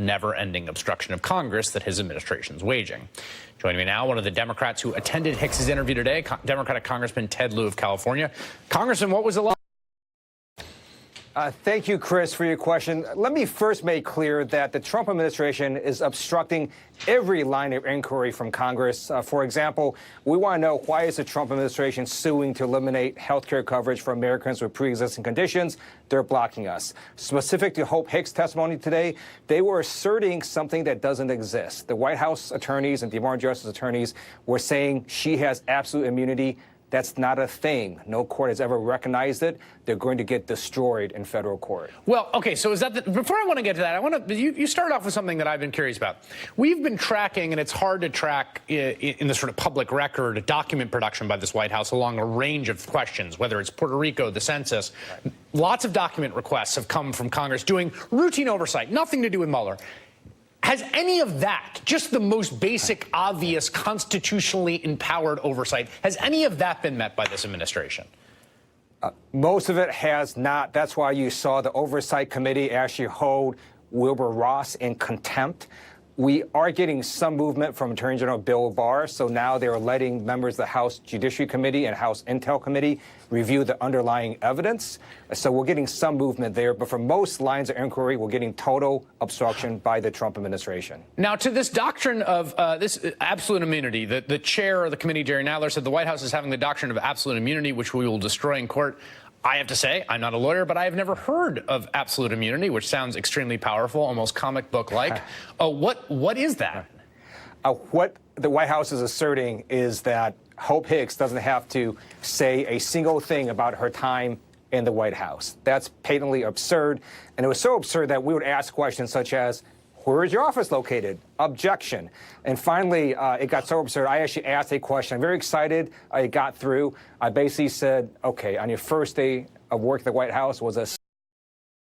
never-ending obstruction of Congress that his administration's waging. Joining me now, one of the Democrats who attended Hicks's interview today, Democratic Congressman Ted Lieu of California. Congressman, what was it like? Thank you, Chris, for your question. Let me first make clear that the Trump administration is obstructing every line of inquiry from Congress. For example, we want to know, why is the Trump administration suing to eliminate health care coverage for Americans with pre-existing conditions? They're blocking us. Specific to Hope Hicks' testimony today, they were asserting something that doesn't exist. The White House attorneys and Department of Justice attorneys were saying she has absolute immunity. That's not a thing. No court has ever recognized it. They're going to get destroyed in federal court. Well, okay, so is that before I want to get to that, I want to you start off with something that I've been curious about. We've been tracking, and it's hard to track in the sort of public record, document production by this White House along a range of questions, whether it's Puerto Rico, the census. Right. Lots of document requests have come from Congress doing routine oversight, nothing to do with Mueller. Has any of that, just the most basic, obvious, constitutionally empowered oversight, has any of that been met by this administration? Most of it has not. That's why you saw the Oversight Committee actually hold Wilbur Ross in contempt. We are getting some movement from Attorney General Bill Barr, so now they're letting members of the House Judiciary Committee and House Intel Committee review the underlying evidence. So we're getting some movement there, but for most lines of inquiry, we're getting total obstruction by the Trump administration. Now, to this doctrine of this absolute immunity, the chair of the committee, Jerry Nadler, said the White House is having the doctrine of absolute immunity, which we will destroy in court. I have to say, I'm not a lawyer, but I have never heard of absolute immunity, which sounds extremely powerful, almost comic book-like. What is that? What the White House is asserting is that Hope Hicks doesn't have to say a single thing about her time in the White House. That's patently absurd, and it was so absurd that we would ask questions such as, where is your office located? Objection. And finally, it got so absurd, I actually asked a question. I'm very excited it got through. I basically said, okay, on your first day of work at the White House, was a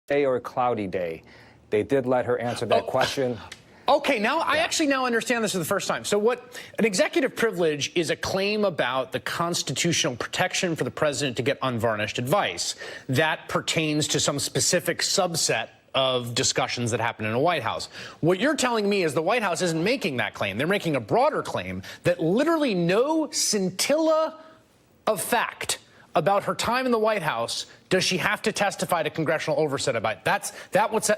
day or a cloudy day? They did let her answer that question. Okay, now I actually now understand this for the first time. So what an executive privilege is a claim about the constitutional protection for the president to get unvarnished advice. That pertains to some specific subset of discussions that happen in a White House. What you're telling me is the White House isn't making that claim. They're making a broader claim that literally no scintilla of fact about her time in the White House does she have to testify to congressional oversight about. That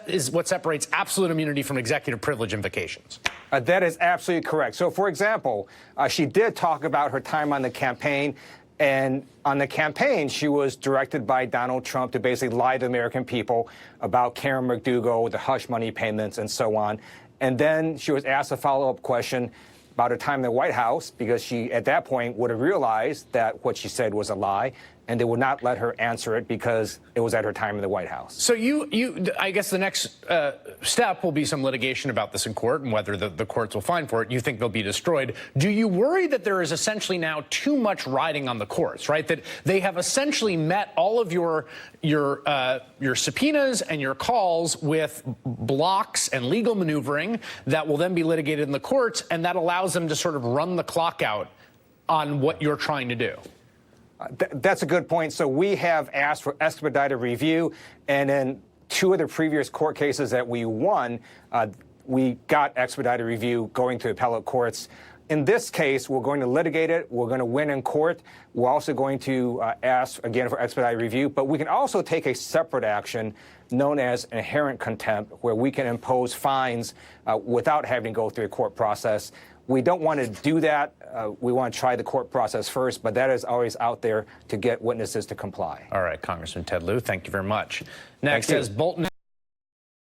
is what separates absolute immunity from executive privilege invocations. That is absolutely correct. So, for example, she did talk about her time on the campaign. And on the campaign, she was directed by Donald Trump to basically lie to the American people about Karen McDougal, the hush money payments, and so on. And then she was asked a follow-up question about her time in the White House, because she, at that point, would have realized that what she said was a lie, and they would not let her answer it because it was at her time in the White House. So I guess the next step will be some litigation about this in court, and whether the courts will fine for it. You think they'll be destroyed. Do you worry that there is essentially now too much riding on the courts, right? That they have essentially met all of your subpoenas and your calls with blocks and legal maneuvering that will then be litigated in the courts, and that allows them to sort of run the clock out on what you're trying to do? That's a good point. So we have asked for expedited review, and in two of the previous court cases that we won, we got expedited review going to appellate courts. In this case, we're going to litigate it. We're going to win in court. We're also going to ask, again, for expedited review. But we can also take a separate action known as inherent contempt, where we can impose fines without having to go through a court process. We don't want to do that. We want to try the court process first, but that is always out there to get witnesses to comply. All right, Congressman Ted Lieu, thank you very much. Next, as Bolton